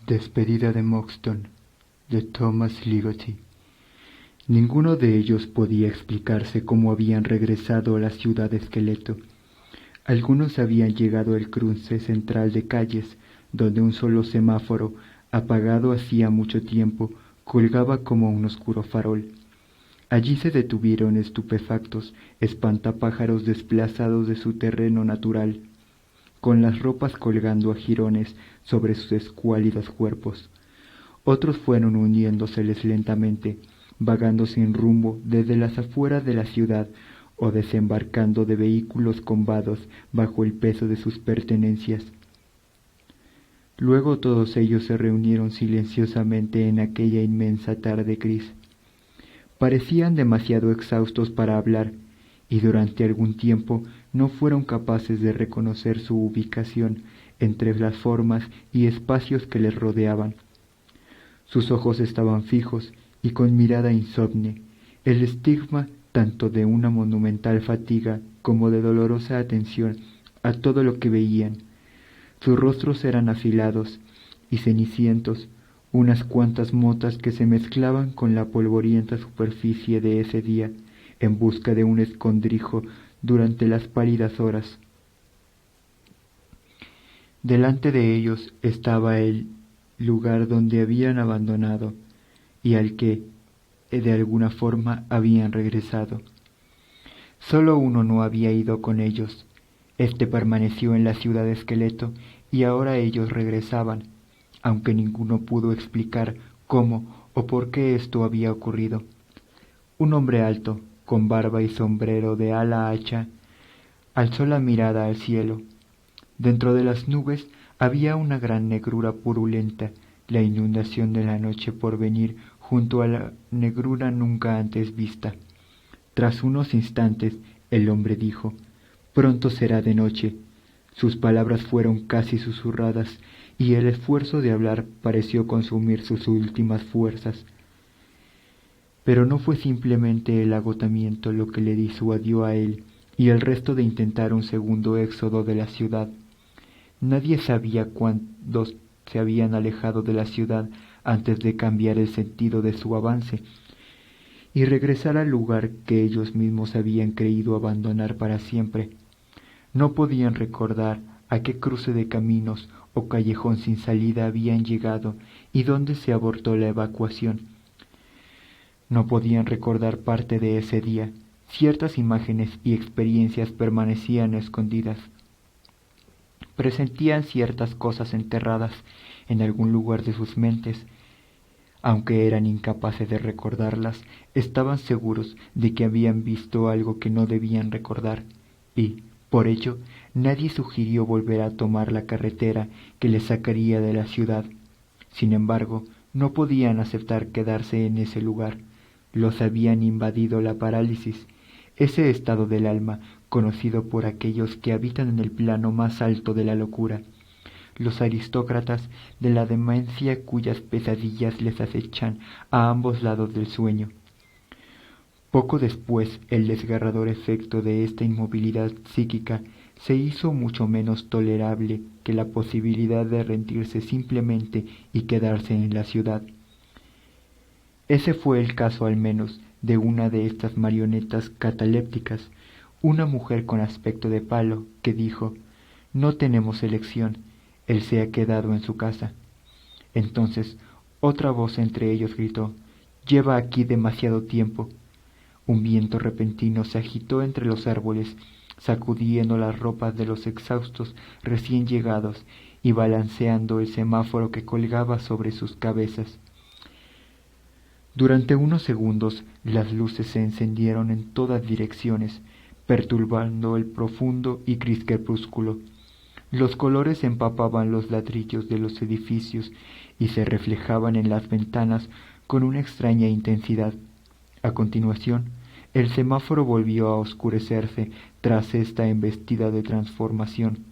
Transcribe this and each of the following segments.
Despedida de Moxton, de Thomas Ligotti. Ninguno de ellos podía explicarse cómo habían regresado a la ciudad de Esqueleto. Algunos habían llegado al cruce central de calles, donde un solo semáforo, apagado hacía mucho tiempo, colgaba como un oscuro farol. Allí se detuvieron estupefactos, espantapájaros desplazados de su terreno natural, con las ropas colgando a jirones sobre sus escuálidos cuerpos. Otros fueron uniéndoseles lentamente, vagando sin rumbo desde las afueras de la ciudad o desembarcando de vehículos combados bajo el peso de sus pertenencias. Luego todos ellos se reunieron silenciosamente en aquella inmensa tarde gris. Parecían demasiado exhaustos para hablar, y durante algún tiempo no fueron capaces de reconocer su ubicación entre las formas y espacios que les rodeaban. Sus ojos estaban fijos y con mirada insomne, el estigma tanto de una monumental fatiga como de dolorosa atención a todo lo que veían. Sus rostros eran afilados y cenicientos, unas cuantas motas que se mezclaban con la polvorienta superficie de ese día en busca de un escondrijo durante las pálidas horas. Delante de ellos estaba el lugar donde habían abandonado y al que, de alguna forma, habían regresado. Solo uno no había ido con ellos. Este permaneció en la ciudad de Esqueleto y ahora ellos regresaban, aunque ninguno pudo explicar cómo o por qué esto había ocurrido. Un hombre alto, con barba y sombrero de ala ancha, alzó la mirada al cielo. Dentro de las nubes había una gran negrura purulenta, la inundación de la noche por venir junto a la negrura nunca antes vista. Tras unos instantes, el hombre dijo: «Pronto será de noche». Sus palabras fueron casi susurradas, y el esfuerzo de hablar pareció consumir sus últimas fuerzas. Pero no fue simplemente el agotamiento lo que le disuadió a él y el resto de intentar un segundo éxodo de la ciudad. Nadie sabía cuántos se habían alejado de la ciudad antes de cambiar el sentido de su avance y regresar al lugar que ellos mismos habían creído abandonar para siempre. No podían recordar a qué cruce de caminos o callejón sin salida habían llegado y dónde se abortó la evacuación. No podían recordar parte de ese día. Ciertas imágenes y experiencias permanecían escondidas. Presentían ciertas cosas enterradas en algún lugar de sus mentes. Aunque eran incapaces de recordarlas, estaban seguros de que habían visto algo que no debían recordar, y, por ello, nadie sugirió volver a tomar la carretera que les sacaría de la ciudad. Sin embargo, no podían aceptar quedarse en ese lugar. Los habían invadido la parálisis, ese estado del alma conocido por aquellos que habitan en el plano más alto de la locura, los aristócratas de la demencia cuyas pesadillas les acechan a ambos lados del sueño. Poco después, el desgarrador efecto de esta inmovilidad psíquica se hizo mucho menos tolerable que la posibilidad de rendirse simplemente y quedarse en la ciudad. Ese fue el caso al menos de una de estas marionetas catalépticas, una mujer con aspecto de palo, que dijo: «No tenemos elección, él se ha quedado en su casa». Entonces otra voz entre ellos gritó: «Lleva aquí demasiado tiempo». Un viento repentino se agitó entre los árboles, sacudiendo las ropas de los exhaustos recién llegados y balanceando el semáforo que colgaba sobre sus cabezas. Durante unos segundos las luces se encendieron en todas direcciones, perturbando el profundo y gris crepúsculo. Los colores empapaban los ladrillos de los edificios y se reflejaban en las ventanas con una extraña intensidad. A continuación, el semáforo volvió a oscurecerse tras esta embestida de transformación.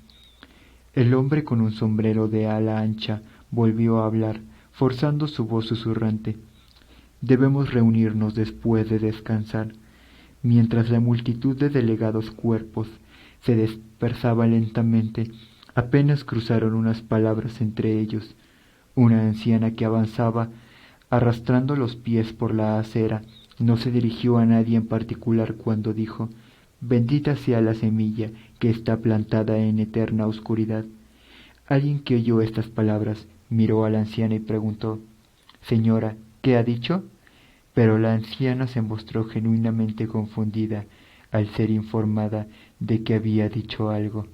El hombre con un sombrero de ala ancha volvió a hablar, forzando su voz susurrante: «Debemos reunirnos después de descansar». Mientras la multitud de delegados cuerpos se dispersaba lentamente, apenas cruzaron unas palabras entre ellos. Una anciana que avanzaba arrastrando los pies por la acera no se dirigió a nadie en particular cuando dijo: «Bendita sea la semilla que está plantada en eterna oscuridad». Alguien que oyó estas palabras miró a la anciana y preguntó: «Señora, ¿qué ha dicho?». Pero la anciana se mostró genuinamente confundida al ser informada de que había dicho algo.